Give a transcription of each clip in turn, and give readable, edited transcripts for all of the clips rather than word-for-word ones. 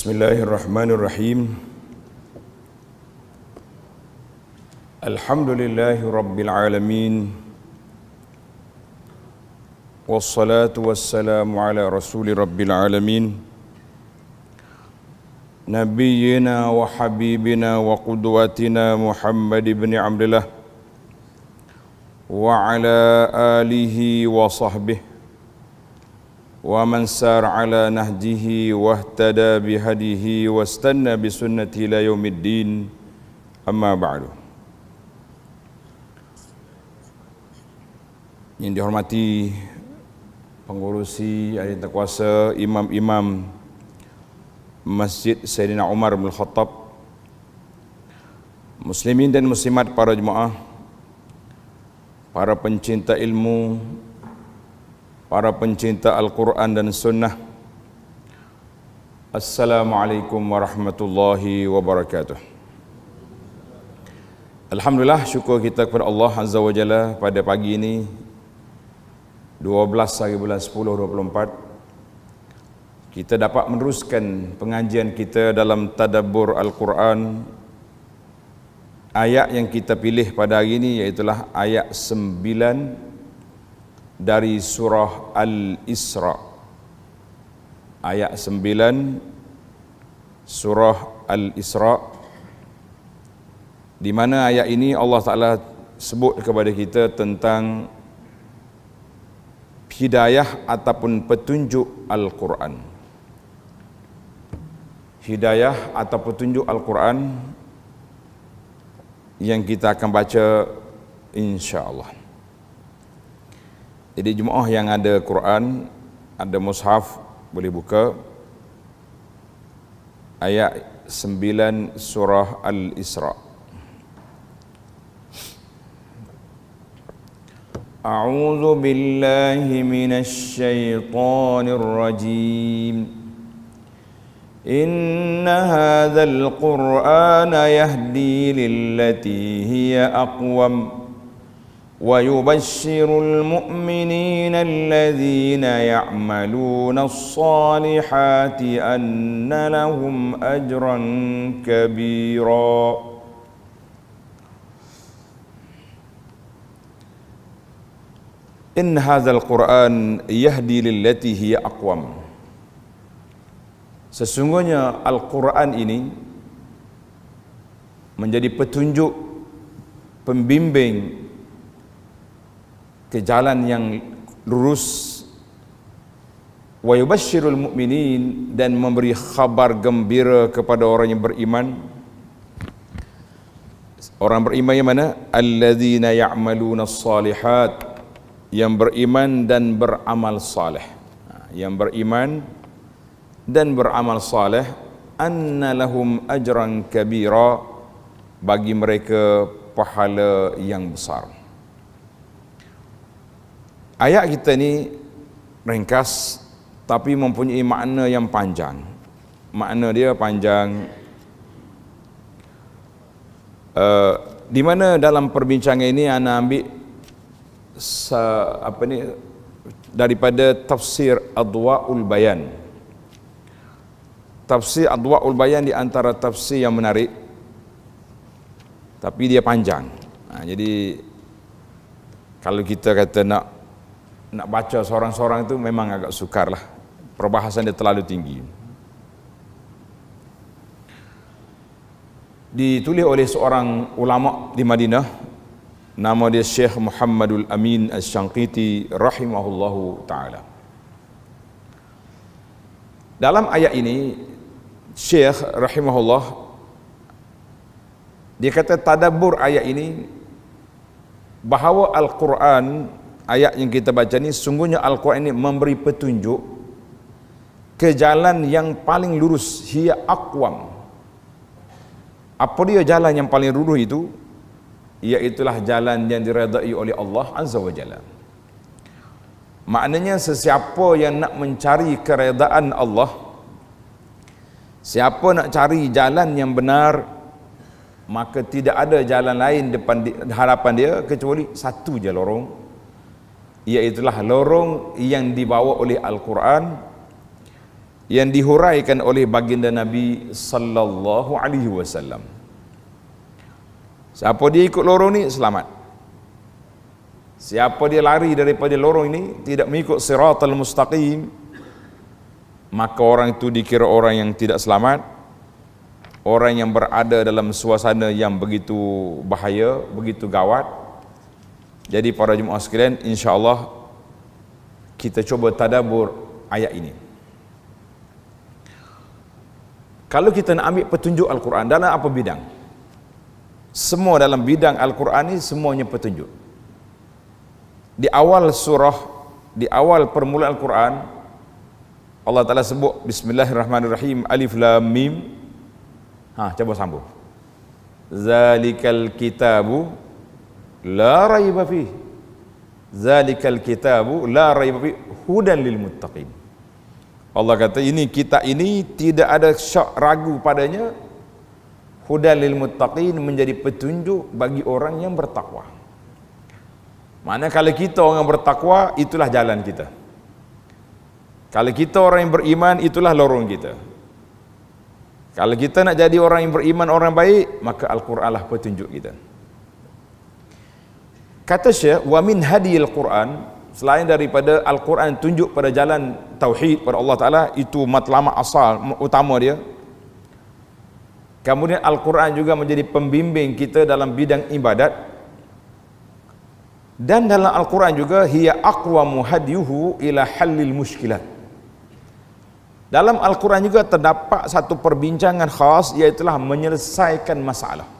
Bismillahirrahmanirrahim. Alhamdulillahi rabbil alamin. Wassalatu wassalamu ala rasuli rabbil alamin. Nabiyyina wa habibina wa qudwatina Muhammad ibn Abdullah wa ala alihi wa sahbihi wa man sar ala nahjihi wahtada bihadihi wastanna bisunnati ila yaumiddin, amma ba'du. Yang dihormati pengurusi, ahli kuasa, imam-imam Masjid Sayyidina Umar bin Khattab, muslimin dan muslimat, para jemaah, para pencinta ilmu, para pencinta Al-Quran dan Sunnah. Assalamualaikum warahmatullahi wabarakatuh. Alhamdulillah, syukur kita kepada Allah Azza wa Jalla pada pagi ini 12 hari bulan 10 2024 kita dapat meneruskan pengajian kita dalam tadabbur Al-Quran. Ayat yang kita pilih pada hari ini iaitulah ayat 9 dari surah Al-Isra. Ayat 9 surah Al-Isra, di mana ayat ini Allah Ta'ala sebut kepada kita tentang hidayah ataupun petunjuk Al-Quran. Hidayah atau petunjuk Al-Quran yang kita akan baca insya-Allah. Jadi jemaah yang ada Quran, ada mushaf, boleh buka ayat 9 surah Al-Isra. A'udzu billahi minasy syaithanir rajim. Inna hadzal Qur'ana yahdi lillati hiya aqwam وَيُبَشِّرُ الْمُؤْمِنِينَ الَّذِينَ يَعْمَلُونَ الصَّالِحَاتِ أَنَّ لَهُمْ أَجْرًا كَبِيرًا. إِنَّ هَذَا الْقُرْآنَ يَهْدِي لِلَّتِي هِيَ أَقْوَمُ. Sesungguhnya Al-Quran ini menjadi petunjuk, pembimbing ke jalan yang lurus. Wa yubashshirul mu'minin, dan memberi khabar gembira kepada orang yang beriman. Orang beriman yang mana? Alladzina ya'maluna as-salihat, yang beriman dan beramal saleh. Yang beriman dan beramal saleh, anna lahum ajran kabira, bagi mereka pahala yang besar. Ayat kita ni ringkas tapi mempunyai makna yang panjang. Makna dia panjang. Di mana dalam perbincangan ini ana ambil daripada tafsir Adwa'ul Bayan. Tafsir Adwa'ul Bayan di antara tafsir yang menarik, tapi dia panjang. Jadi kalau kita kata nak baca seorang-seorang itu memang agak sukar lah, perbahasan dia terlalu tinggi. Ditulis oleh seorang ulama di Madinah, nama dia Syekh Muhammadul Amin Asy-Syanqiti rahimahullahu ta'ala. Dalam ayat ini Syekh rahimahullah, dia kata tadabbur ayat ini bahawa Al-Quran, ayat yang kita baca ni, sungguhnya Al-Quran ini memberi petunjuk ke jalan yang paling lurus. Hiya aqwam. Apa dia jalan yang paling lurus itu? Iaitulah jalan yang diredai oleh Allah Azza wa Jalla. Maknanya sesiapa yang nak mencari keredaan Allah, siapa nak cari jalan yang benar, maka tidak ada jalan lain depan hadapan dia kecuali satu je lorong, iaitulah lorong yang dibawa oleh Al-Quran, yang dihuraikan oleh baginda Nabi sallallahu alaihi wasallam. Siapa dia ikut lorong ni selamat. Siapa dia lari daripada lorong ini, tidak mengikut siratal mustaqim, maka orang itu dikira orang yang tidak selamat, orang yang berada dalam suasana yang begitu bahaya, begitu gawat. Jadi para jemaah sekalian, insya-Allah kita cuba tadabbur ayat ini. Kalau kita nak ambil petunjuk Al-Quran dalam apa bidang? Semua dalam bidang Al-Quran ni semuanya petunjuk. Di awal surah, di awal permulaan Al-Quran, Allah Ta'ala sebut Bismillahirrahmanirrahim, Alif Lam Mim. Coba sambung. Zalikal kitabu la raiba fih. Zalikal kitabu la raiba fih hudan lil muttaqin. Allah kata ini kitab ini tidak ada syak ragu padanya, hudan lil muttaqin, menjadi petunjuk bagi orang yang bertakwa. Mana kalau kita orang bertakwa, itulah jalan kita. Kalau kita orang yang beriman, itulah lorong kita. Kalau kita nak jadi orang yang beriman, orang baik, maka Al-Quran lah petunjuk kita. Kata Syekh, wa min hadiyil Quran, selain daripada Al-Quran tunjuk pada jalan tauhid pada Allah Ta'ala, itu matlamat asal utama dia. Kemudian Al-Quran juga menjadi pembimbing kita dalam bidang ibadat. Dan dalam Al-Quran juga hiya aqwamu hadiyuhu ila halil mushkilat. Dalam Al-Quran juga terdapat satu perbincangan khas, iaitulah menyelesaikan masalah.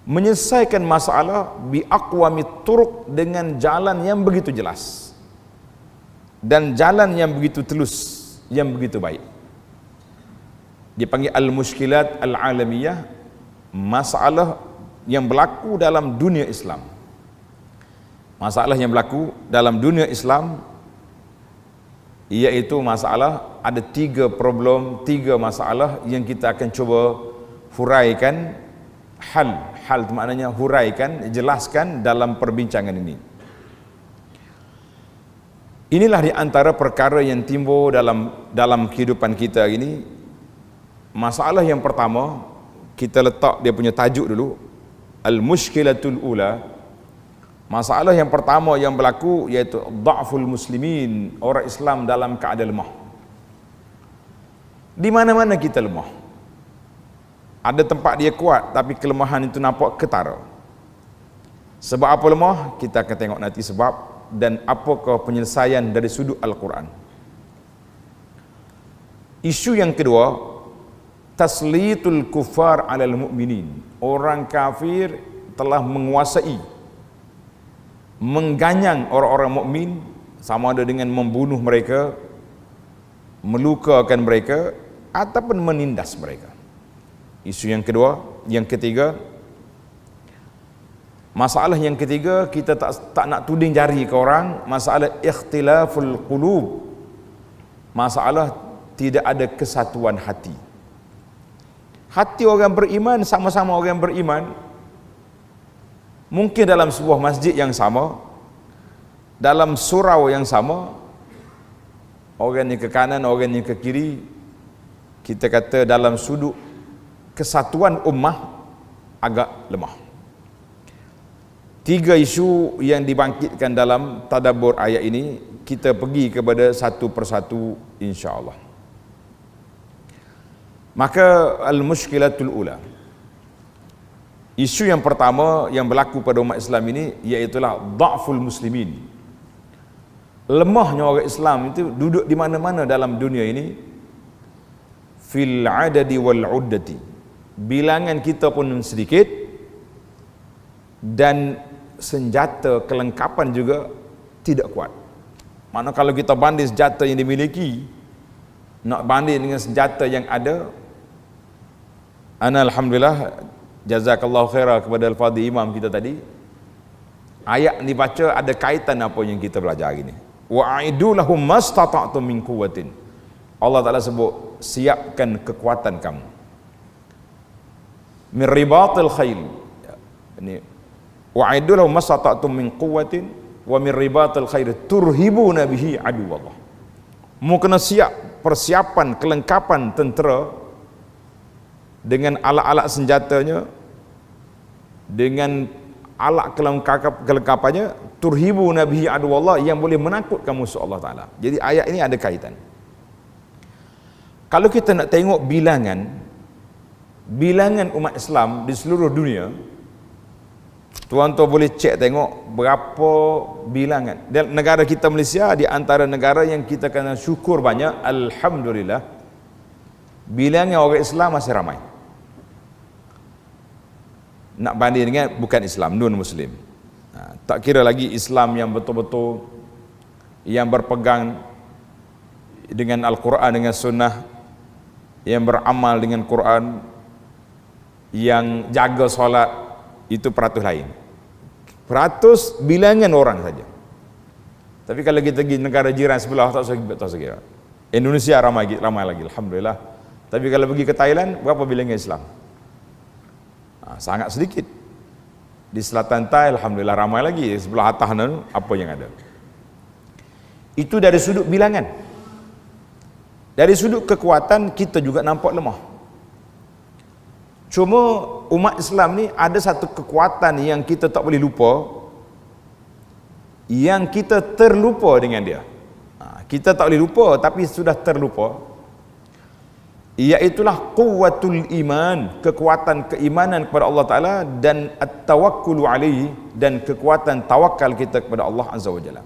Menyelesaikan masalah bi aqwami turuq, dengan jalan yang begitu jelas dan jalan yang begitu telus, yang begitu baik. Dipanggil al-mushkilat al-alamiyah, masalah yang berlaku dalam dunia Islam. Masalah yang berlaku dalam dunia Islam, iaitu masalah, ada 3 problem, 3 masalah yang kita akan cuba huraikan. Hal itu maknanya huraikan, jelaskan dalam perbincangan ini. Inilah di antara perkara yang timbul dalam kehidupan kita ini. Masalah yang pertama, kita letak dia punya tajuk dulu, al-mushkilatul ula. Masalah yang pertama yang berlaku iaitu dha'ful muslimin, orang Islam dalam keadaan lemah. Di mana-mana kita lemah. Ada tempat dia kuat, tapi kelemahan itu nampak ketara. Sebab apa lemah? Kita akan tengok nanti sebab dan apakah penyelesaian dari sudut Al-Quran. Isu yang kedua, taslitul kufar alal mu'minin. Orang kafir telah menguasai, mengganyang orang-orang mukmin, sama ada dengan membunuh mereka, melukakan mereka, ataupun menindas mereka. Isu yang kedua. Yang ketiga, masalah yang ketiga, kita tak nak tuding jari ke orang, masalah ikhtilaful qulub, masalah tidak ada kesatuan hati. Hati orang beriman, sama-sama orang beriman, mungkin dalam sebuah masjid yang sama, dalam surau yang sama, orang yang ke kanan, orang yang ke kiri, kita kata dalam sudut kesatuan ummah agak lemah. 3 isu yang dibangkitkan dalam tadabbur ayat ini, kita pergi kepada satu persatu insya-Allah. Maka al-mushkilatul ula, isu yang pertama yang berlaku pada umat Islam ini, iaitulah dha'ful muslimin. Lemahnya orang Islam itu duduk di mana-mana dalam dunia ini, fil adadi wal uddati. Bilangan kita pun sedikit, dan senjata kelengkapan juga tidak kuat. Mana kalau kita banding senjata yang dimiliki, nak banding dengan senjata yang ada, ana alhamdulillah, jazakallahu khairah kepada al-fadhil imam kita tadi. Ayat ni baca ada kaitan apa yang kita belajar hari ni. Wa aidu lahum mastata'tum min quwwatin. Allah Taala sebut, siapkan kekuatan kamu. Min ribatil khail. Ini wa aidu lahum mastata'tum min quwwatin wa min ribatil khair turhibuna bihi aduwallah. Mu kena siap persiapan kelengkapan tentera dengan alat-alat senjatanya, dengan alat kelengkapannya, turhibu nabihi aduwallah, yang boleh menakutkan musuh Allah Ta'ala. Jadi ayat ini ada kaitan. Kalau kita nak tengok bilangan umat Islam di seluruh dunia, tuan-tuan boleh cek tengok berapa bilangan. Dan negara kita Malaysia di antara negara yang kita kena syukur banyak, alhamdulillah, bilangan orang Islam masih ramai. Nak banding dengan bukan Islam, non-Muslim. Tak kira lagi Islam yang betul-betul yang berpegang dengan Al-Quran, dengan Sunnah, yang beramal dengan Quran, yang jaga solat, itu peratus lain. Peratus bilangan orang saja. Tapi kalau kita pergi negara jiran sebelah, tak usah kira. Indonesia ramai lagi, alhamdulillah. Tapi kalau pergi ke Thailand, berapa bilangan Islam? Sangat sedikit. Di selatan Thai, alhamdulillah ramai lagi. Sebelah atas apa yang ada? Itu dari sudut bilangan. Dari sudut kekuatan, kita juga nampak lemah. Cuma umat Islam ni ada satu kekuatan yang kita tak boleh lupa, yang kita terlupa dengan dia. Kita tak boleh lupa tapi sudah terlupa, iaitulah quwwatul iman, kekuatan keimanan kepada Allah Ta'ala, dan at-tawakkulu alaihi, dan kekuatan tawakal kita kepada Allah Azza wa Jalla.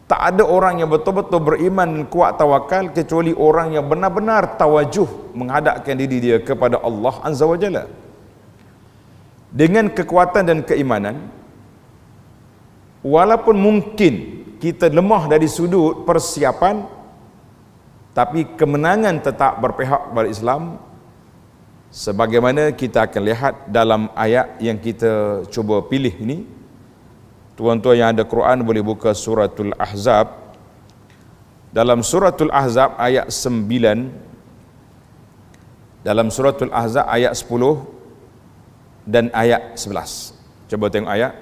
Tak ada orang yang betul-betul beriman dan kuat tawakal kecuali orang yang benar-benar tawajuh menghadapkan diri dia kepada Allah Azza wa Jalla. Dengan kekuatan dan keimanan, walaupun mungkin kita lemah dari sudut persiapan, tapi kemenangan tetap berpihak kepada Islam, sebagaimana kita akan lihat dalam ayat yang kita cuba pilih ini. Tuan-tuan yang ada Quran boleh buka suratul Ahzab. Dalam suratul Ahzab ayat 9, dalam suratul Ahzab ayat 10 dan ayat 11. Coba tengok ayat.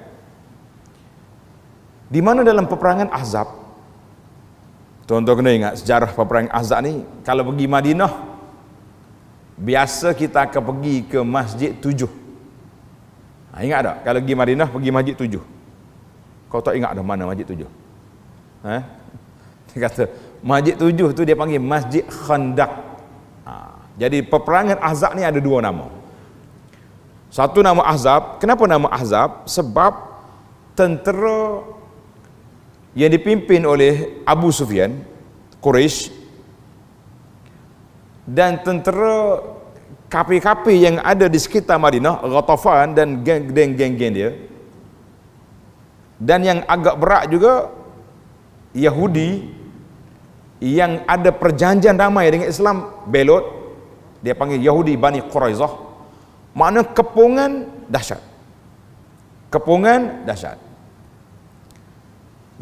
Di mana dalam peperangan Ahzab, tuan-tuan kena ingat sejarah peperangan Ahzab ni. Kalau pergi Madinah, biasa kita akan pergi ke Masjid 7. Ingat tak? Kalau pergi Madinah, pergi Masjid 7. Kau tak ingat dah mana Masjid 7? Dia kata Masjid 7 tu dia panggil Masjid Khandaq. Jadi peperangan Ahzab ni ada dua nama. Satu nama Ahzab. Kenapa nama Ahzab? Sebab tentera yang dipimpin oleh Abu Sufyan, Quraisy, dan tentera kafir-kafir yang ada di sekitar Madinah, Ghatafan dan geng-geng dia. Dan yang agak berat juga, Yahudi yang ada perjanjian damai dengan Islam, belot. Dia panggil Yahudi Bani Quraizah. Makna kepungan dahsyat. Kepungan dahsyat.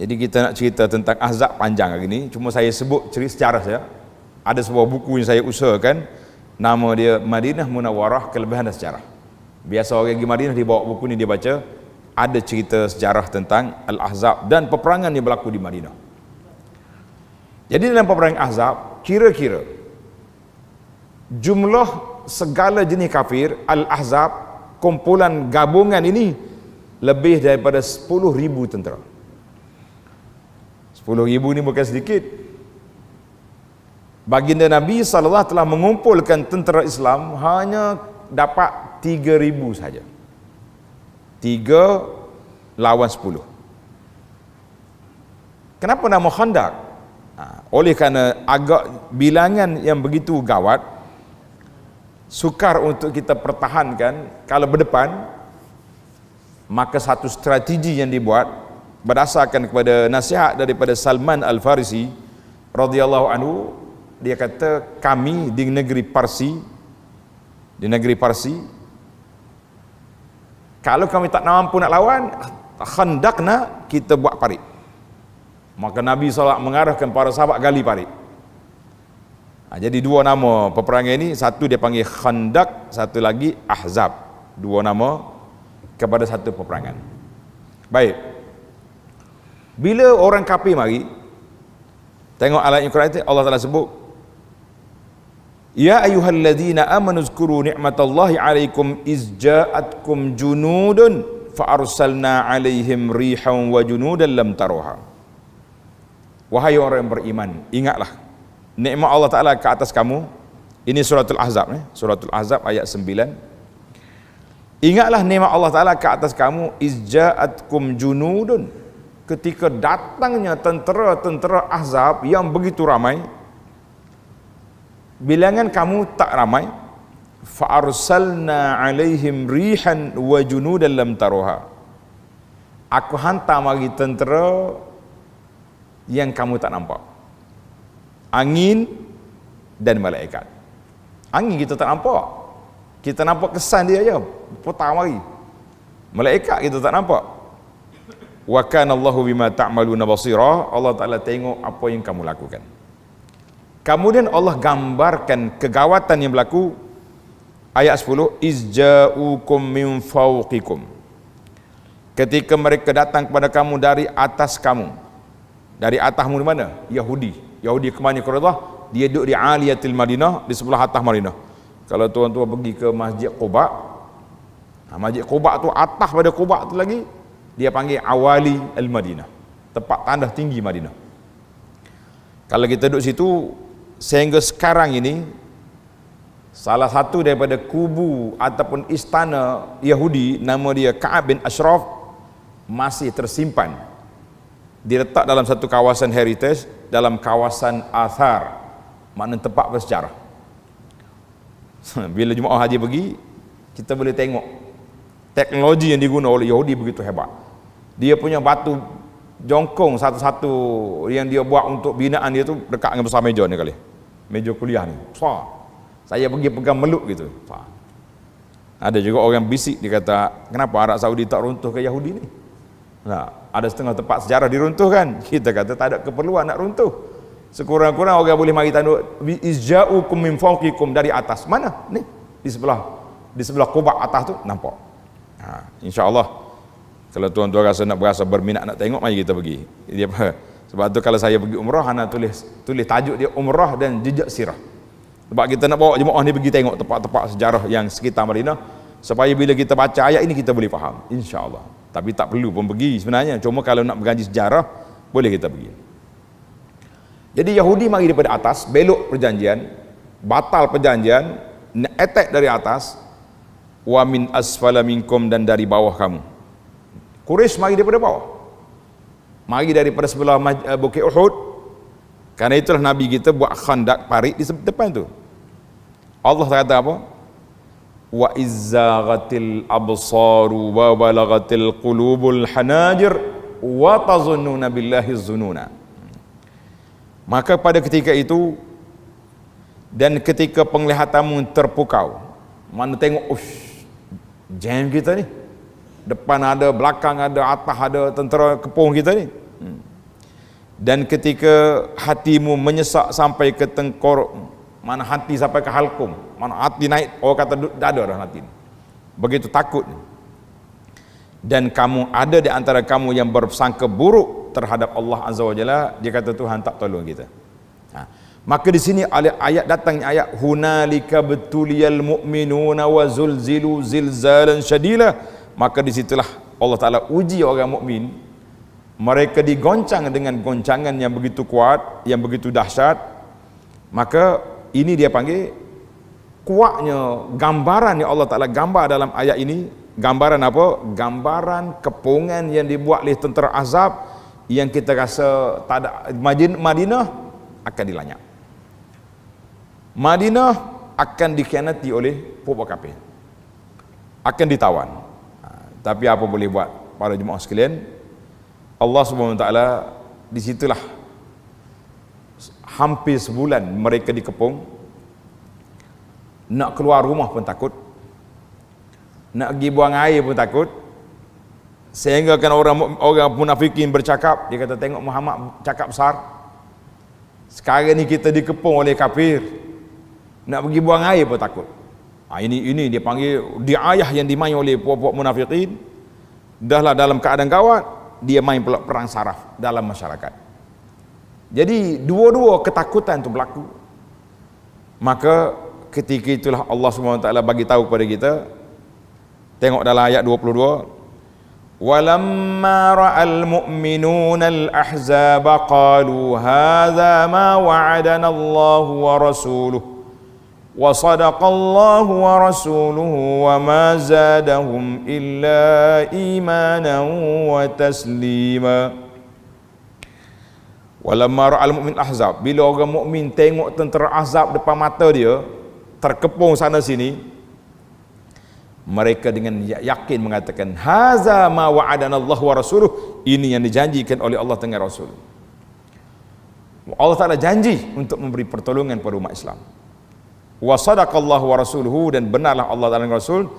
Jadi kita nak cerita tentang Ahzab panjang hari ni. Cuma saya sebut cerita sejarah saja. Ada sebuah buku yang saya usahakan, nama dia Madinah Munawwarah, Kelebihan dan Sejarah. Biasa orang pergi Madinah dia bawa buku ni dia baca. Ada cerita sejarah tentang Al-Ahzab dan peperangan yang berlaku di Madinah. Jadi dalam peperangan Ahzab, kira-kira jumlah segala jenis kafir Al-Ahzab, kumpulan gabungan ini, lebih daripada 10,000 tentera. 10,000 ni bukan sedikit. Baginda Nabi SAW telah mengumpulkan tentera Islam hanya dapat 3,000 saja. 3 lawan 10. Kenapa nama Khandaq? Oleh kerana agak bilangan yang begitu gawat, sukar untuk kita pertahankan. Kalau berdepan, maka satu strategi yang dibuat berdasarkan kepada nasihat daripada Salman Al-Farisi radhiyallahu anhu. Dia kata, kami di negeri Parsi, kalau kami tak mampu nak lawan, khandaqna, kita buat parit. Maka Nabi SAW mengarahkan para sahabat gali parit. Jadi dua nama peperangan ini, satu dia panggil Khandaq, satu lagi Ahzab. Dua nama kepada satu peperangan. Baik. Bila orang kafir mari, Tengok ayat Al-Quran itu Allah Ta'ala sebut, ya ayyuhalladzina amanu zkuru ni'matallahi alaikum izja'atkum junudun fa'arsalna alaihim rihan wa junudan lam taruha. Wahai orang yang beriman, ingatlah nikmat Allah Ta'ala ke atas kamu. Ini suratul Ahzab, suratul Ahzab ayat 9. Ingatlah nikmat Allah Ta'ala ke atas kamu, izja'atkum junudun, ketika datangnya tentera-tentera Ahzab yang begitu ramai, bilangan kamu tak ramai, fa'arsalna alaihim rihan wa junudan lam taruha. Aku hantar mari tentera yang kamu tak nampak, angin dan malaikat. Angin kita tak nampak, kita nampak kesan dia aja, putar mari. Malaikat kita tak nampak. Wa kana Allahu bima ta'maluna basira. Allah Ta'ala tengok apa yang kamu lakukan. Kemudian Allah gambarkan kegawatan yang berlaku. Ayat 10, izja'ukum min fawqikum, ketika mereka datang kepada kamu dari atas kamu. Dari atasmu di mana? Yahudi ke mana Allah? Dia duduk di Aliyatil Madinah, di sebelah atas Madinah. Kalau tuan-tuan pergi ke Masjid Quba, Masjid Quba tu atas pada Quba tu lagi, dia panggil Awali Al-Madinah, tempat tanah tinggi Madinah. Kalau kita duduk situ, sehingga sekarang ini salah satu daripada kubu ataupun istana Yahudi, nama dia Ka'ab bin Ashraf, masih tersimpan, diletak dalam satu kawasan heritage, dalam kawasan athar, makna tempat bersejarah. Bila jemaah haji pergi, kita boleh tengok teknologi yang digunakan oleh Yahudi begitu hebat. Dia punya batu jongkong satu-satu yang dia buat untuk binaan dia tu dekat dengan besar meja ni kali, meja kuliah ni. Saya pergi pegang meluk gitu. Ada juga orang bisik, dia kata, kenapa Arab Saudi tak runtuh ke Yahudi ni? Nah, ada setengah tempat sejarah diruntuhkan. Kita kata tak ada keperluan nak runtuh. Sekurang-kurang orang boleh mari tanduk izja'ukum min fawqikum, dari atas. Mana? Ni di sebelah Quba atas tu nampak. Insya-Allah kalau tuan-tuan berasa berminat nak tengok, mari kita pergi. Dia apa? Sebab tu kalau saya pergi umrah, ana tulis tajuk dia umrah dan jejak sirah. Sebab kita nak bawa jemaah ni pergi tengok tempat-tempat sejarah yang sekitar Madinah, supaya bila kita baca ayat ini kita boleh faham, insya-Allah. Tapi tak perlu pun pergi sebenarnya, cuma kalau nak mengaji sejarah boleh kita pergi. Jadi Yahudi mari daripada atas, belok perjanjian, batal perjanjian, attack dari atas, wa min asfala minkum, dan dari bawah kamu. Quraisy mari daripada bawah, mari daripada sebelah Bukit Uhud. Karena itulah Nabi kita buat khandak parit di depan tu. Allah kata apa? Wa izzaghatil absaru wa balaghatil qulubul hanajir wa tazunnuna billahi zununa. Maka pada ketika itu, dan ketika penglihatanmu terpukau, mana tengok, jam kita ni, depan ada, belakang ada, atas ada tentera kepung kita ni. Dan ketika hatimu menyesak sampai ke tengkorok, mana hati sampai ke halkum, mana hati naik, orang kata dada dah hati, begitu takut. Dan kamu ada di antara kamu yang bersangka buruk terhadap Allah Azza wa Jalla, dia kata Tuhan tak tolong kita. Maka di sini ayat datangnya ayat hunalika betuliyal mu'minuna wa zulzilu zilzalan syadila. Maka disitulah Allah Ta'ala uji orang mukmin. Mereka digoncang dengan goncangan yang begitu kuat, yang begitu dahsyat. Maka ini dia panggil kuatnya gambaran yang Allah Ta'ala gambar dalam ayat ini. Gambaran apa? Gambaran kepungan yang dibuat oleh tentera Ahzab, yang kita rasa tak ada. Madinah akan dilanyap, Madinah akan dikhianati oleh pokok kafir, akan ditawan. Tapi apa boleh buat para jemaah sekalian, Allah Subhanahu Wa Taala disitulah hampir sebulan mereka dikepung, nak keluar rumah pun takut, nak pergi buang air pun takut. Sehingga kan orang munafikin bercakap, dia kata tengok Muhammad cakap besar, sekarang ni kita dikepung oleh kafir, nak pergi buang air pun takut. Ini dia panggil diayah yang dimain oleh puak-puak munafikin. Dahlah dalam keadaan gawat, dia main pula perang saraf dalam masyarakat. Jadi dua-dua ketakutan itu berlaku. Maka ketika itulah Allah SWT bagi tahu kepada kita. Tengok dalam ayat 22. وَلَمَّا رَأَى الْمُؤْمِنُونَ الْأَحْزَابَ قَالُوا هَذَا مَا وَعَدَنَا اللَّهُ وَرَسُولُهُ وَصَدَقَ اللَّهُ وَرَسُولُهُ وَمَا زَادَهُمْ إِلَّا إِيمَانًا وَتَسْلِيمًا. وَلَمَّا رَأَى الْمُؤْمِنُونَ الْأَحْزَابَ, bila orang mukmin tengok tentera Ahzab depan mata dia, terkepung sana sini, mereka dengan yakin mengatakan, haza ma wa'adana Allah wa rasuluh, ini yang dijanjikan oleh Allah dengan Rasul. Allah Ta'ala janji untuk memberi pertolongan pada umat Islam. Wa sadaqallahu wa rasuluhu, dan benarlah Allah dan Rasul.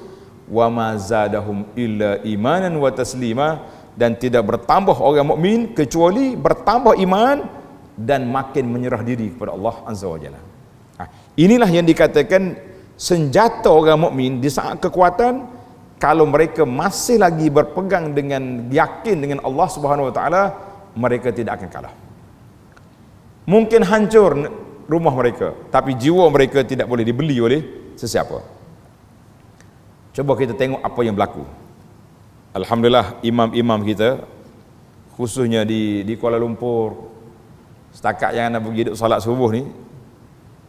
Wa ma zadahum illa imanan wa taslima, dan tidak bertambah orang mukmin kecuali bertambah iman dan makin menyerah diri kepada Allah Azza wa Jalla. Inilah yang dikatakan senjata orang mukmin di saat kekuatan, kalau mereka masih lagi berpegang dengan yakin dengan Allah Subhanahu wa taala, mereka tidak akan kalah. Mungkin hancur rumah mereka, tapi jiwa mereka tidak boleh dibeli oleh sesiapa. Coba kita tengok apa yang berlaku. Alhamdulillah, imam-imam kita khususnya di Kuala Lumpur, setakat yang nak pergi duduk solat subuh ni,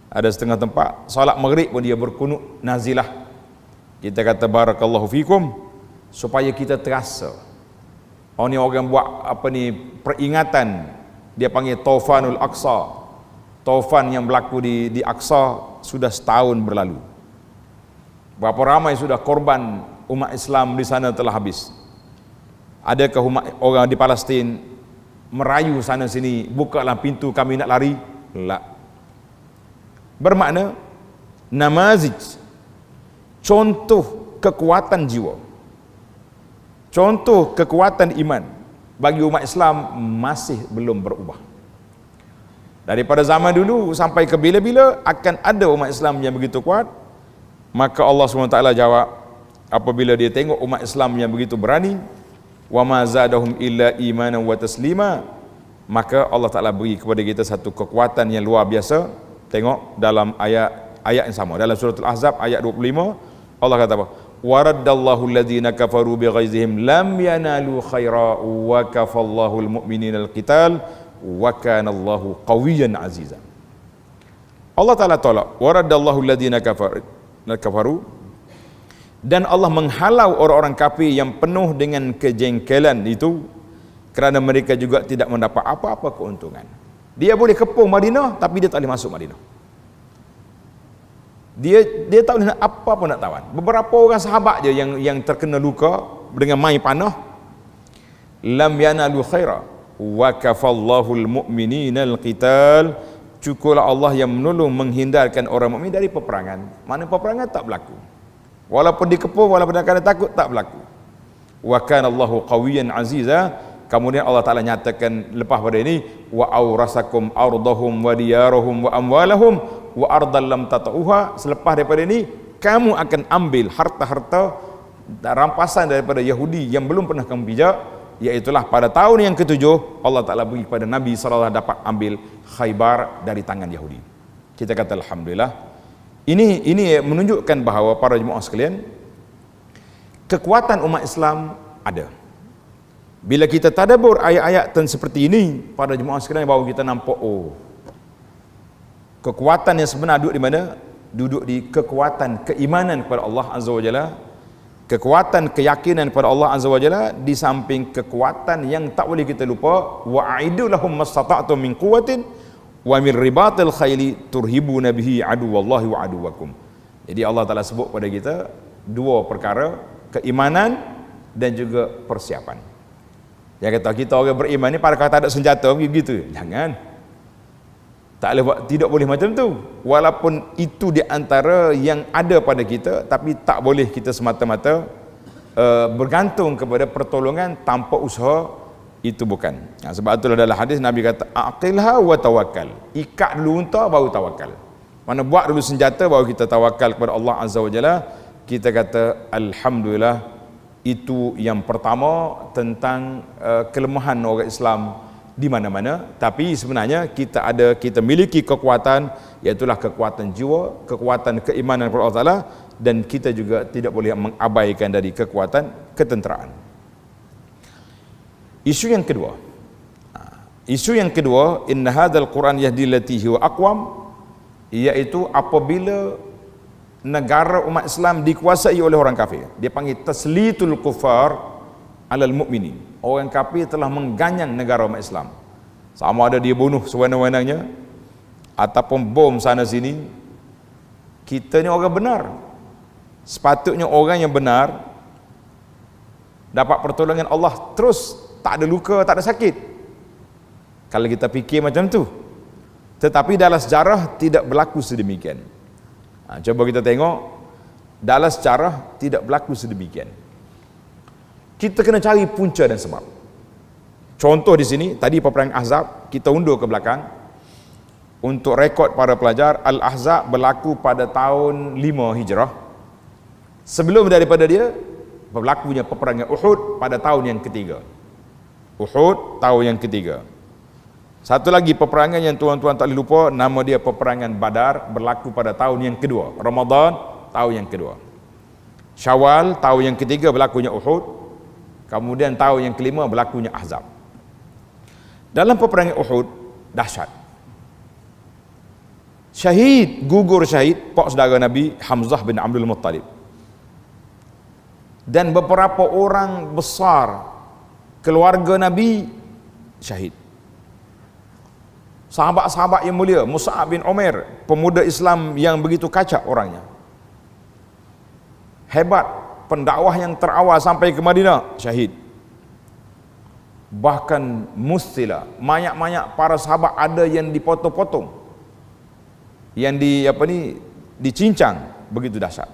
ada setengah tempat solat maghrib pun dia berkunut nazilah. Kita kata barakallahu fikum, supaya kita terasa. Oh, ni orang buat apa ni, peringatan, dia panggil Taufanul Aqsa. Taufan yang berlaku di Aqsa sudah setahun berlalu. Berapa ramai sudah korban umat Islam di sana telah habis. Adakah orang di Palestin merayu sana sini, bukalah pintu kami nak lari? La. Bermakna namazij, contoh kekuatan jiwa, contoh kekuatan iman bagi umat Islam masih belum berubah. Daripada zaman dulu sampai ke bila-bila akan ada umat Islam yang begitu kuat. Maka Allah SWT jawab, apabila dia tengok umat Islam yang begitu berani, wa ma zadahum illa imanan wa taslima, maka Allah Ta'ala beri kepada kita satu kekuatan yang luar biasa. Tengok dalam ayat yang sama dalam surah Al-Ahzab ayat 25, Allah kata apa? Waraddallahu alladhina kafaru bighaizihim lam yanalu khaira wa kafallahu almu'minina alqital wa kana Allahu qawiyyan aziza. Allah Ta'ala tolak waraddallahu alladhina kafaru, dan Allah menghalau orang-orang kafir yang penuh dengan kejengkelan itu, kerana mereka juga tidak mendapat apa-apa keuntungan. Dia boleh kepung Madinah, tapi dia tak boleh masuk Madinah. Dia tak boleh nak apa pun nak tawan. Beberapa orang sahabat je yang terkena luka dengan mai panah. Lam yanalu khaira wa kafallahu almu'minina alqital. Cukuplah Allah yang menolong menghindarkan orang mukmin dari peperangan. Mana peperangan tak berlaku. Walaupun dikepung, walaupun kena takut, tak berlaku. Wa kana Allahu qawiyyan aziza. Kemudian Allah Ta'ala nyatakan lepas pada ini, wa aurasakum ardahum wa diyarahum wa amwalahum wa ardal lam tata'uha. Selepas daripada ini, kamu akan ambil harta-harta rampasan daripada Yahudi yang belum pernah kamu pijak, iaitulah pada tahun yang ketujuh Allah Ta'ala beri kepada Nabi SAW dapat ambil Khaybar dari tangan Yahudi. Kita kata alhamdulillah. Ini menunjukkan bahawa para jemaah sekalian, kekuatan umat Islam ada. Bila kita tadabbur ayat-ayat seperti ini pada jemaah sekalian, baru kita nampak, oh, kekuatan yang sebenar duduk di mana? Duduk di kekuatan keimanan kepada Allah Azza wa Jalla, kekuatan keyakinan kepada Allah Azza wa Jalla, di samping kekuatan yang tak boleh kita lupa, wa aidu lahum mastata'tum min quwwatin wa min ribatil khayli turhibuna bihi aduwallahi wa aduwakum. Jadi Allah Ta'ala sebut pada kita dua perkara, keimanan dan juga persiapan. Yang kata kita orang beriman ni pada kata ada senjata begitu. Jangan. Tak boleh buat, tidak boleh macam tu. Walaupun itu di antara yang ada pada kita, tapi tak boleh kita semata-mata bergantung kepada pertolongan tanpa usaha, itu bukan. Sebab itulah dalam hadis Nabi kata aqilha wa tawakkal. Ikat dulu unta baru tawakal. Mana buat dulu senjata baru kita tawakal kepada Allah Azza wa Jalla. Kita kata alhamdulillah. Itu yang pertama tentang kelemahan orang Islam di mana-mana, tapi sebenarnya kita miliki kekuatan, iaitulah kekuatan jiwa, kekuatan keimanan kepada Allah Taala, dan kita juga tidak boleh mengabaikan dari kekuatan ketenteraan. Isu yang kedua, inna hadzal Quran yahdi lati huwa aqwam, iaitu apabila negara umat Islam dikuasai oleh orang kafir, dia panggil taslitul kufar alal mu'minin. Orang kafir telah mengganyang negara umat Islam, sama ada dia bunuh sewenang-wenangnya ataupun bom sana sini. Kita ni orang benar, sepatutnya orang yang benar dapat pertolongan Allah terus, tak ada luka, tak ada sakit, kalau kita fikir macam tu. Tetapi dalam sejarah tidak berlaku sedemikian. Coba kita tengok, dalam sejarah tidak berlaku sedemikian. Kita kena cari punca dan sebab. Contoh di sini, tadi peperangan Ahzab, kita undur ke belakang untuk rekod para pelajar. Al-Ahzab berlaku pada tahun 5 Hijrah. Sebelum daripada dia, berlakunya peperangan Uhud pada tahun yang ketiga. Uhud tahun yang ketiga. Satu lagi peperangan yang tuan-tuan tak boleh lupa, nama dia peperangan Badar, berlaku pada tahun yang kedua. Ramadan tahun yang kedua. Syawal tahun yang ketiga berlakunya Uhud. Kemudian tahun yang kelima berlakunya Ahzab. Dalam peperangan Uhud dahsyat. Gugur syahid pak saudara Nabi Hamzah bin Abdul Muttalib. Dan beberapa orang besar keluarga Nabi syahid. Sahabat-sahabat yang mulia, Mus'ab bin Umair, pemuda Islam yang begitu kacak orangnya, hebat, pendakwah yang terawal sampai ke Madinah, syahid. Bahkan mustila, mayat-mayat para sahabat ada yang dipotong-potong, yang dicincang, begitu dahsyat.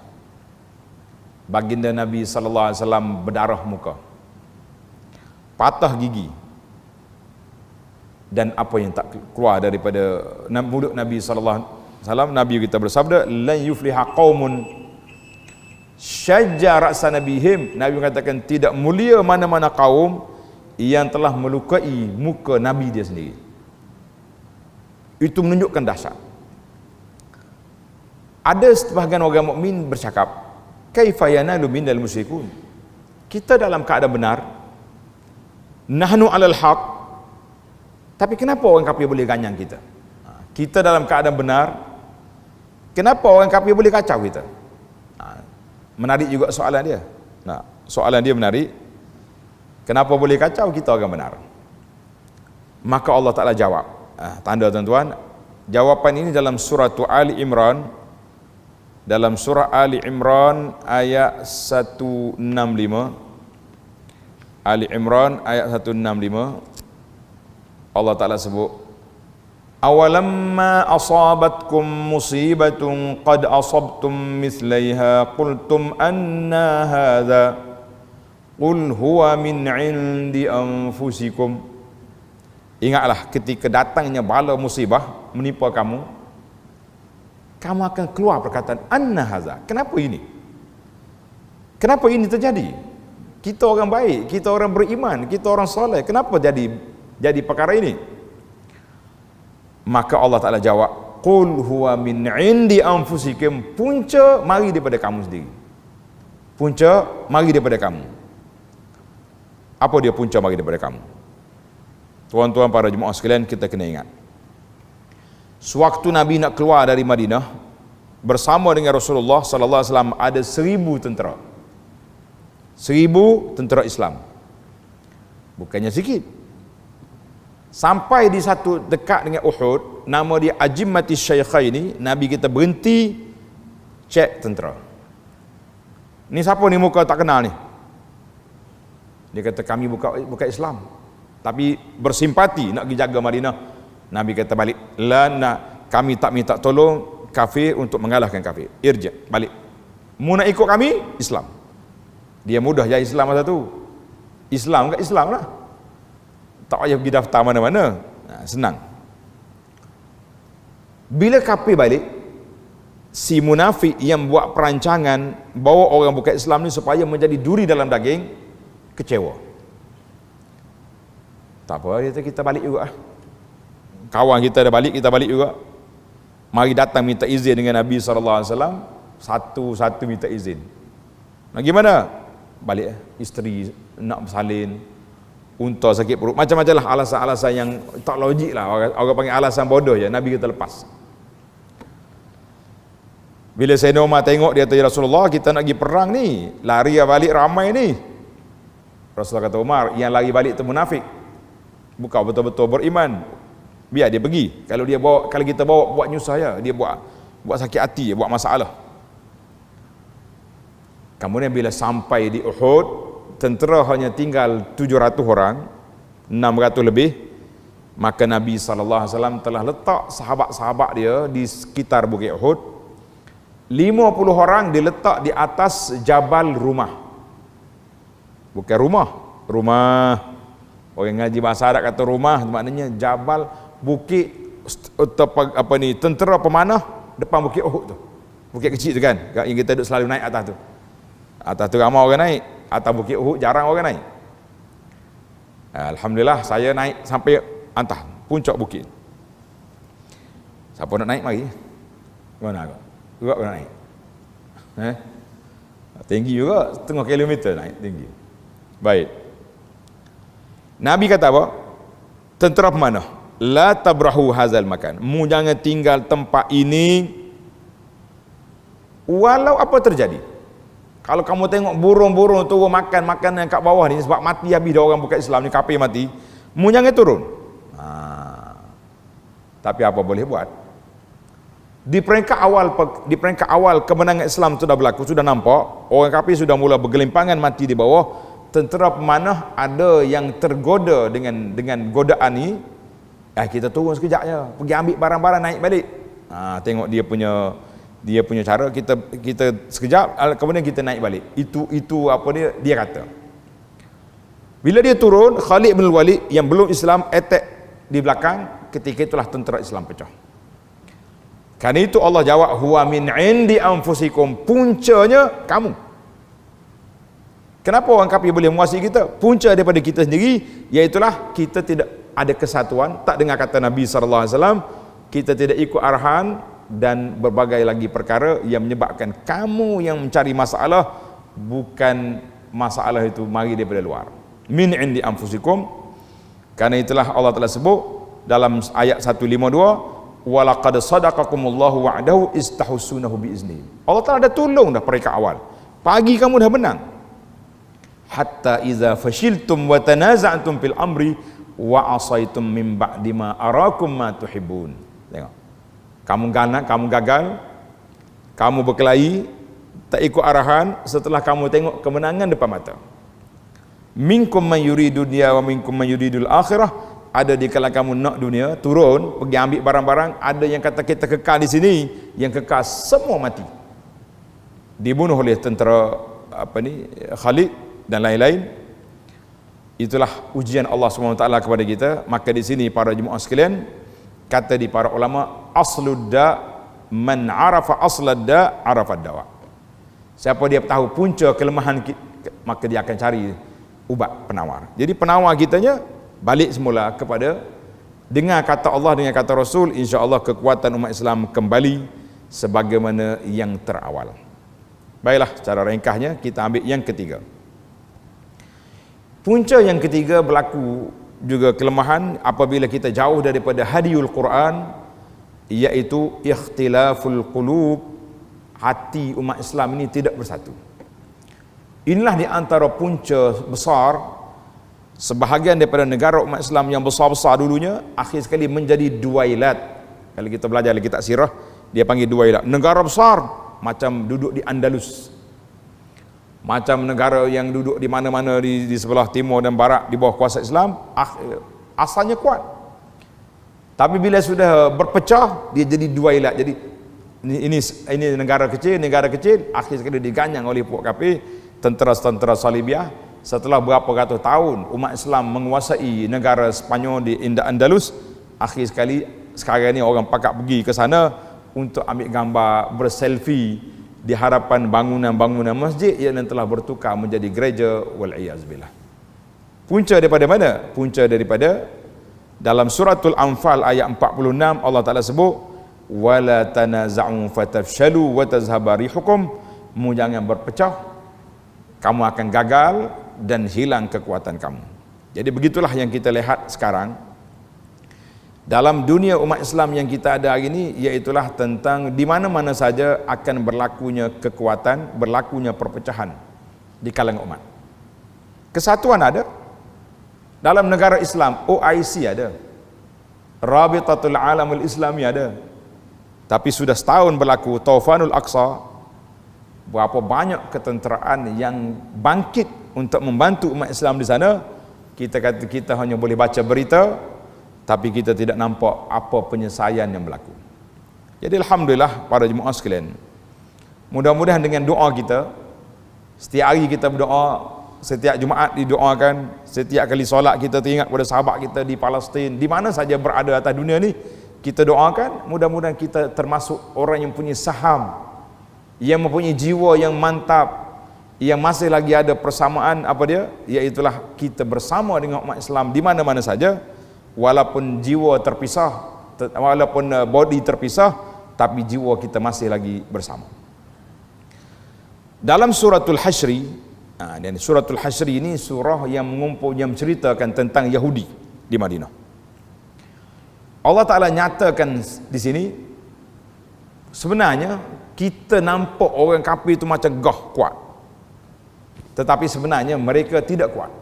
Baginda Nabi sallallahu alaihi wasallam berdarah muka, patah gigi, dan apa yang tak keluar daripada mulut Nabi sallallahu alaihi wasallam. Nabi kita bersabda, lan yufliha qaumun syajja ra'sa nabihim. Nabi mengatakan tidak mulia mana-mana kaum yang telah melukai muka Nabi dia sendiri. Itu menunjukkan dahsyat. Ada sebahagian orang mukmin bercakap, kaifa yanalu minal musyrikun, kita dalam keadaan benar, nahnu alal haq, tapi kenapa orang kafir boleh ganyang kita? Kita dalam keadaan benar, kenapa orang kafir boleh kacau kita? Menarik juga soalan dia. Soalan dia menarik. Kenapa boleh kacau kita orang benar? Maka Allah Ta'ala jawab. Tanda tuan-tuan, jawapan ini dalam surah Ali Imran. Dalam surah Ali Imran ayat 165. Ali Imran ayat 165. Allah Ta'ala sebut, awalamma asabatkum musibatun qad asabtum mislaiha qultum anna hadha qul huwa min indi anfusikum. Ingatlah ketika datangnya bala musibah menimpa kamu, kamu akan keluar perkataan anna hadha, kenapa ini? Kenapa ini terjadi? Kita orang baik, kita orang beriman, kita orang soleh, kenapa jadi perkara ini? Maka Allah Ta'ala jawab, qul huwa min indi anfusikum, punca mari daripada kamu sendiri. Punca mari daripada kamu. Apa dia punca mari daripada kamu? Tuan-tuan para jemaah sekalian, kita kena ingat, sewaktu Nabi nak keluar dari Madinah bersama dengan Rasulullah sallallahu alaihi wasallam, ada 1000 tentera. 1000 tentera Islam. Bukannya sikit. Sampai di satu dekat dengan Uhud, nama dia Ajimmatis Syaikhaini, Nabi kita berhenti cek tentera. Ni siapa ni muka tak kenal ni? Dia kata kami bukan Islam, tapi bersimpati nak pergi jaga Madinah. Nabi kata balik, kami tak minta tolong kafir untuk mengalahkan kafir. Irja, balik. Mu nak ikut kami, Islam. Dia mudah jadi Islam masa tu. Islam kat Islam lah. Tak payah pergi daftar mana-mana. Senang. Bila kafir balik, si munafik yang buat perancangan bawa orang bukan Islam ni supaya menjadi duri dalam daging, kecewa. Tak apa, dia kata kita balik juga. Kawan kita dah balik, kita balik juga. Mari datang minta izin dengan Nabi SAW. Satu-satu minta izin. Nah gimana? Balik isteri nak bersalin, unta sakit perut, macam-macam lah alasan-alasan yang tak logik lah. Orang panggil alasan bodoh je. Nabi kata lepas. Bila Sayyidina Umar tengok, dia kata, ya Rasulullah, kita nak pergi perang ni, lari balik ramai ni. Rasulullah kata, Umar, yang lari balik tu munafik, bukan betul-betul beriman. Biar dia pergi. Kalau kita bawa buat nyusah ya, dia buat sakit hati, buat masalah. Kemudian bila sampai di Uhud, tentera hanya tinggal 700 orang, 600 lebih. Maka Nabi SAW telah letak sahabat-sahabat dia di sekitar Bukit Uhud. 50 orang diletak di atas Jabal Rumah. Bukan rumah. Orang ngaji bahasa Arab kata rumah, maknanya Jabal, bukit tentera pemanah depan Bukit Uhud tu. Bukit kecil tu kan, yang kita duduk selalu naik atas tu. Atas tu ramai orang naik, atas Bukit Uhud jarang orang naik. Alhamdulillah saya naik sampai atas puncak bukit. Siapa nak naik mari. Mana kau? Juga nak naik. Tinggi juga, setengah kilometer naik tinggi. Baik. Nabi kata apa? Tentera pemanah, la tabrahu hazal makan. Mu jangan tinggal tempat ini walau apa terjadi. Kalau kamu tengok burung-burung turun makan yang kat bawah ni sebab mati habis dah orang bukan Islam ni, kafir mati, mu jangan turun. Tapi apa boleh buat? Di peringkat awal kemenangan Islam sudah berlaku, sudah nampak orang kafir sudah mula bergelimpangan mati di bawah. Tentera pemanah ada yang tergoda dengan godaan ni, kita turun sekejap je, pergi ambil barang-barang naik balik. Tengok dia punya cara, kita sekejap kemudian kita naik balik. Itu apa dia kata. Bila dia turun, Khalid bin Walid yang belum Islam attack di belakang, ketika itulah tentera Islam pecah. Karena itu Allah jawab, huwa min indi anfusikum, puncanya kamu. Kenapa orang kafir boleh menguasai kita? Punca daripada kita sendiri, iaitulah kita tidak ada kesatuan, tak dengar kata Nabi SAW, kita tidak ikut arahan, dan berbagai lagi perkara yang menyebabkan kamu yang mencari masalah, bukan masalah itu mari daripada luar. Min indi anfusikum. Karena itulah Allah telah sebut dalam ayat 152, walaqad sadaqakumullahu wa'dahu istahussunahu biizni. Allah telah ada tolong dah peringkat awal. Pagi kamu dah menang. Hatta iza fashiltum wa tanaza'tum fil amri wa asaitum min ba'di ma arakum ma tuhibbun. Tengok. Kamu gagal, kamu berkelahi, tak ikut arahan, setelah kamu tengok kemenangan depan mata. Minkum man yuridu dunya wa minkum man yuridul akhirah. Ada di kalangan kamu nak dunia, turun, pergi ambil barang-barang. Ada yang kata kita kekal di sini, yang kekal semua mati. Dibunuh oleh tentera Khalid dan lain-lain. Itulah ujian Allah SWT kepada kita. Maka di sini para jemaah sekalian, kata di para ulama, asludda man arafa asladda arafad dawa. Siapa dia tahu punca kelemahan kita, maka dia akan cari ubat penawar. Jadi penawar kitanya balik semula kepada dengar kata Allah, dengan kata Rasul, insya-Allah kekuatan umat Islam kembali sebagaimana yang terawal. Baiklah, secara ringkasnya kita ambil yang ketiga. Punca yang ketiga berlaku juga kelemahan apabila kita jauh daripada hadiul Quran, iaitu ikhtilaful qulub, hati umat Islam ini tidak bersatu. Inilah di antara punca besar sebahagian daripada negara umat Islam yang besar-besar dulunya akhir sekali menjadi duailat. Kalau kita belajar dalam kitab sirah, dia panggil duailat. Negara besar macam duduk di Andalus, macam negara yang duduk di mana-mana di sebelah timur dan barat di bawah kuasa Islam, asalnya kuat. Tapi bila sudah berpecah, dia jadi duailat. Jadi ini negara kecil, akhir sekali diganyang oleh puak kafir, tentera-tentera Salibiyah. Setelah berapa ratus tahun umat Islam menguasai negara Spanyol di Andalus, akhir sekali sekarang ni orang pakak pergi ke sana untuk ambil gambar, berselfie di hadapan bangunan-bangunan masjid yang telah bertukar menjadi gereja, wal iyaz billah. Punca daripada mana? Punca daripada dalam suratul Anfal ayat 46 Allah Ta'ala sebut wala tanaza'u fatafshalu wa tazhaba rihukum, mu jangan berpecah, kamu akan gagal dan hilang kekuatan kamu. Jadi begitulah yang kita lihat sekarang dalam dunia umat Islam yang kita ada hari ini, iaitulah tentang di mana-mana saja akan berlakunya kekuatan, berlakunya perpecahan di kalangan umat. Kesatuan ada dalam negara Islam, OIC ada, Rabitatul Alamul Islami ada, tapi sudah setahun berlaku Taufanul Aqsa, berapa banyak ketenteraan yang bangkit untuk membantu umat Islam di sana. Kita kata kita hanya boleh baca berita, tapi kita tidak nampak apa penyelesaian yang berlaku. Jadi alhamdulillah para jemaah sekalian, mudah-mudahan dengan doa kita, setiap hari kita berdoa, setiap Jumaat didoakan, setiap kali solat kita teringat pada sahabat kita di Palestin, di mana saja berada atas dunia ni, kita doakan, mudah-mudahan kita termasuk orang yang punya saham, yang mempunyai jiwa yang mantap, yang masih lagi ada persamaan apa dia, iaitulah kita bersama dengan umat Islam di mana-mana saja, walaupun jiwa terpisah, walaupun body terpisah, tapi jiwa kita masih lagi bersama. Dalam suratul Hasyri, dan suratul Hasyri ini surah yang menceritakan tentang Yahudi di Madinah. Allah Ta'ala nyatakan di sini, sebenarnya kita nampak orang kafir itu macam gah kuat, tetapi sebenarnya mereka tidak kuat.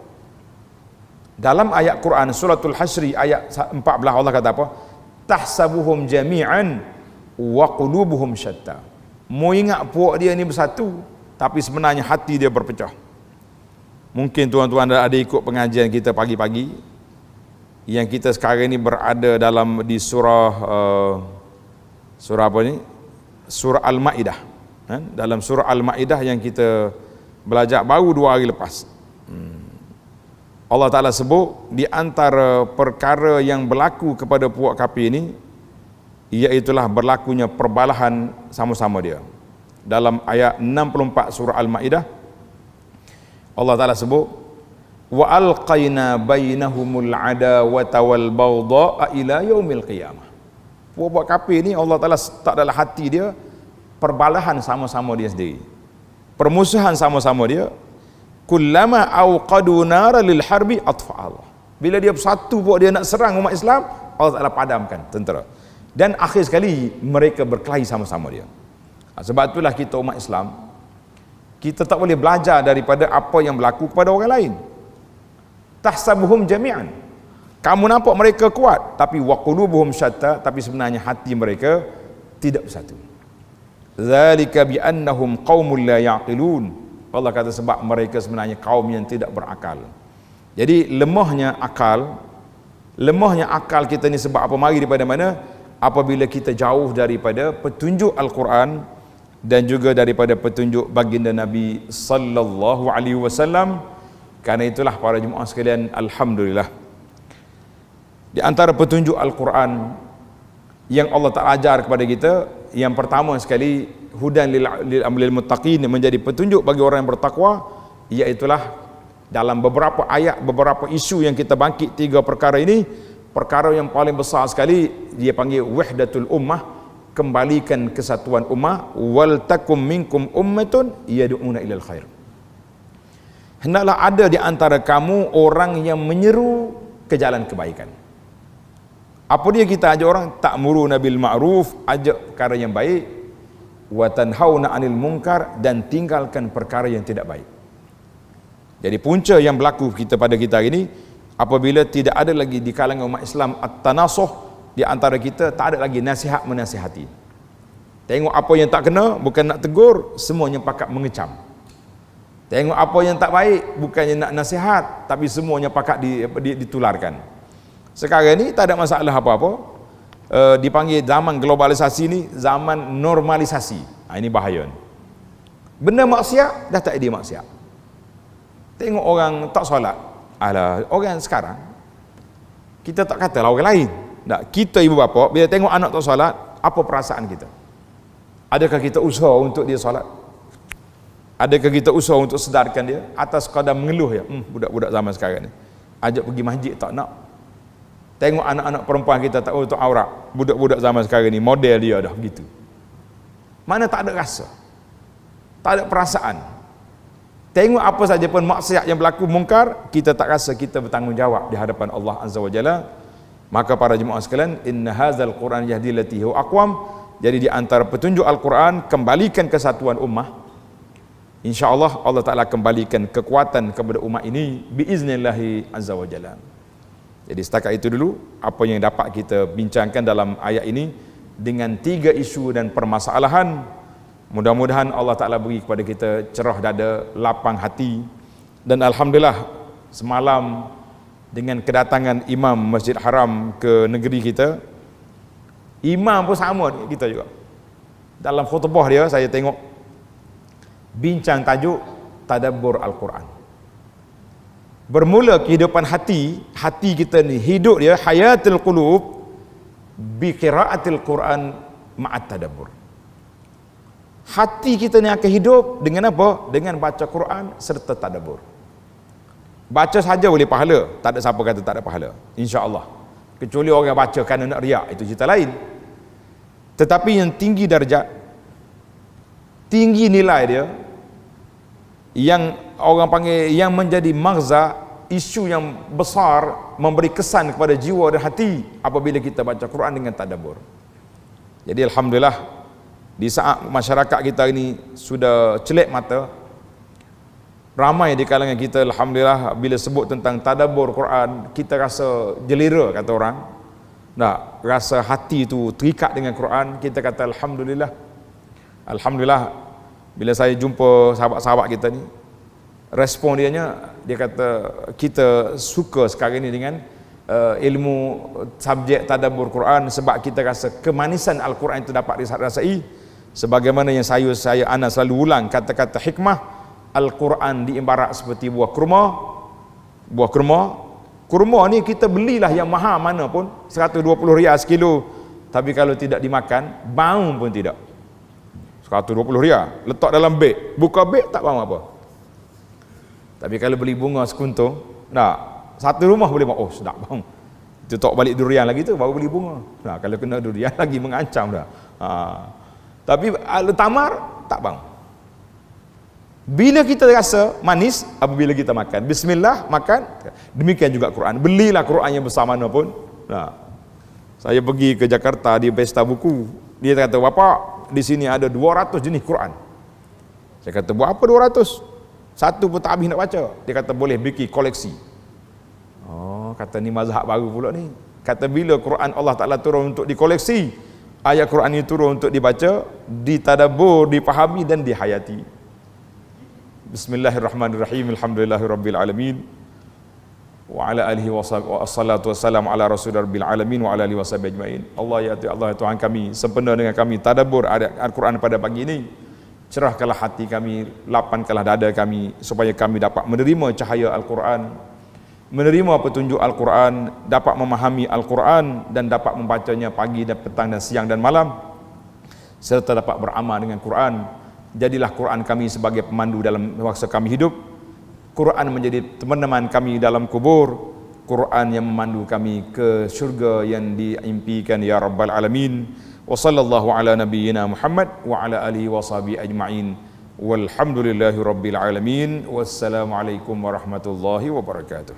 Dalam ayat Quran suratul Hasyri ayat 14 Allah kata apa? Tahsabuhum jami'an wa qulubuhum syatta. Mau ingat puak dia ni bersatu, tapi sebenarnya hati dia berpecah. Mungkin tuan-tuan ada ikut pengajian kita pagi-pagi, yang kita sekarang ini berada dalam di surah apa ni? Surah Al-Maidah. Dalam surah Al-Maidah yang kita belajar baru 2 hari lepas. Allah Ta'ala sebut di antara perkara yang berlaku kepada puak kafir ini, iaitulah berlakunya perbalahan sama-sama dia. Dalam ayat 64 surah Al-Maidah, Allah Ta'ala sebut wa alqaina bainahumul adawata wal baghdha'a ila yaumil qiyamah. Puak kafir ni Allah Ta'ala letak dalam hati dia perbalahan sama-sama dia sendiri, permusuhan sama-sama dia. Kullama awqadu nara lil harbi atfa Allah. Bila dia bersatu buat dia nak serang umat Islam, Allah Ta'ala padamkan tentera, dan akhir sekali mereka berkelahi sama-sama dia. Sebab itulah kita umat Islam, kita tak boleh belajar daripada apa yang berlaku kepada orang lain. Tahsabuhum jami'an, kamu nampak mereka kuat, tapi wa qulubuhum syatta, tapi sebenarnya hati mereka tidak bersatu. Zalika bi annahum qaumul la yaqilun. Allah kata sebab mereka sebenarnya kaum yang tidak berakal. Jadi lemahnya akal kita ni sebab apa? Mari daripada mana? Apabila kita jauh daripada petunjuk Al-Quran dan juga daripada petunjuk baginda Nabi sallallahu alaihi wasallam. Karena itulah para jemaah sekalian, alhamdulillah, di antara petunjuk Al-Quran yang Allah Ta'ala ajar kepada kita, yang pertama sekali hudan lil muttaqin, menjadi petunjuk bagi orang yang bertakwa, iaitulah dalam beberapa ayat, beberapa isu yang kita bangkit 3 perkara ini. Perkara yang paling besar sekali dia panggil wahdatul ummah, kembalikan kesatuan ummah. Wal takum minkum ummatun yad'una ilal khair. Hendaklah ada di antara kamu orang yang menyeru ke jalan kebaikan. Apa dia kita ajak orang? Ta'muruna bil ma'ruf, ajak perkara yang baik, wa tanhauna 'anil munkar, dan tinggalkan perkara yang tidak baik. Jadi punca yang berlaku pada kita hari ini, apabila tidak ada lagi di kalangan umat Islam at-tanasuh, di antara kita tak ada lagi nasihat menasihati. Tengok apa yang tak kena, bukan nak tegur, semuanya pakat mengecam. Tengok apa yang tak baik, bukannya nak nasihat, tapi semuanya pakat ditularkan. Sekarang ni tak ada masalah apa-apa. Dipanggil zaman globalisasi ni zaman normalisasi. Ini bahaya ni. Benda maksiat dah tak ada maksiat. Tengok orang tak solat, alah, orang sekarang kita tak katalah orang lain. Tak, kita ibu bapa bila tengok anak tak solat, apa perasaan kita? Adakah kita usaha untuk dia solat? Adakah kita usaha untuk sedarkan dia? Atas sekadar mengeluh ya, budak-budak zaman sekarang ni. ajak pergi masjid tak nak. Tengok anak-anak perempuan kita tak tahu aurat. Budak-budak zaman sekarang ni model dia dah begitu. Mana tak ada rasa. Tak ada perasaan. Tengok apa saja pun maksiat yang berlaku mungkar, kita tak rasa kita bertanggungjawab di hadapan Allah Azza wa Jalla. Maka para jemaah sekalian, inna hadzal Qur'an yahdi lati huwa aqwam. Jadi di antara petunjuk Al-Quran, kembalikan kesatuan ummah. InsyaAllah Allah Ta'ala kembalikan kekuatan kepada umat ini biiznillahi Azza wa Jalla. Jadi setakat itu dulu apa yang dapat kita bincangkan dalam ayat ini dengan 3 isu dan permasalahan. Mudah-mudahan Allah Ta'ala beri kepada kita cerah dada, lapang hati. Dan Alhamdulillah semalam dengan kedatangan Imam Masjid Haram ke negeri kita, Imam pun sama kita juga. Dalam khutbah dia saya tengok bincang tajuk Tadabbur Al-Quran. Bermula kehidupan hati kita ni hidup dia hayatul qulub bi qiraatil Quran ma'at tadabbur. Hati kita ni akan hidup dengan apa? Dengan baca Quran serta tadabbur. Baca saja boleh pahala, tak ada siapa kata tak ada pahala, insya-Allah. Kecuali orang baca kerana nak riak, itu cerita lain. Tetapi yang tinggi darjat, tinggi nilai dia, yang orang panggil yang menjadi maghza, isu yang besar, memberi kesan kepada jiwa dan hati apabila kita baca Quran dengan tadabbur. Jadi alhamdulillah di saat masyarakat kita ini sudah celik mata, ramai di kalangan kita alhamdulillah bila sebut tentang tadabbur Quran, kita rasa jelira kata orang. Nah, rasa hati itu terikat dengan Quran, kita kata alhamdulillah. Alhamdulillah bila saya jumpa sahabat-sahabat kita ni, respon dia kata kita suka sekarang ni dengan ilmu subjek tadabbur Quran sebab kita rasa kemanisan Al-Quran itu dapat dirasai. Sebagaimana yang saya Ana selalu ulang kata-kata hikmah, Al-Quran diibarat seperti buah kurma. Buah kurma ni kita belilah yang mahal mana pun, 120 riyal sekilo, tapi kalau tidak dimakan bau pun tidak. 120 riyal letak dalam beg, buka beg tak bau apa. Tapi kalau beli bunga sekuntung, satu rumah boleh bau, sedap bau. Itu tok balik durian lagi tu baru beli bunga. Kalau kena durian lagi mengancam dah. Tapi tamar tak bau. Bila kita rasa manis apabila kita makan, bismillah makan. Demikian juga Quran. Belilah Quran yang besar mana pun. Saya pergi ke Jakarta di pesta buku. Dia kata, "Bapak, di sini ada 200 jenis Quran." Saya kata, "Buat apa 200? Satu pun tak habis nak baca." Dia kata, "Boleh bikin koleksi." Oh, kata ni mazhab baru pula ni. Kata bila Quran Allah Ta'ala turun untuk dikoleksi, ayat Quran ini turun untuk dibaca, ditadabbur, dipahami dan dihayati. Bismillahirrahmanirrahim. Alhamdulillahirabbil alamin. Wa ala alihi wassalatu wassalamu ala rasulirabbil alamin wa ala alihi washabihi ajmain. Allah ya Tuhan kami, sempena dengan kami tadabbur Al-Quran pada pagi ini. Cerahkanlah hati kami, lapangkanlah dada kami supaya kami dapat menerima cahaya Al-Quran, menerima petunjuk Al-Quran, dapat memahami Al-Quran dan dapat membacanya pagi dan petang dan siang dan malam, serta dapat beramal dengan Quran. Jadilah Quran kami sebagai pemandu dalam masa kami hidup. Quran menjadi teman-teman kami dalam kubur. Quran yang memandu kami ke syurga yang diimpikan ya Rabbal Alamin. Wa sallallahu ala nabiyyina Muhammad wa ala alihi wa sahbihi ajma'in. Walhamdulillahi Rabbil Alamin. Wassalamualaikum warahmatullahi wabarakatuh.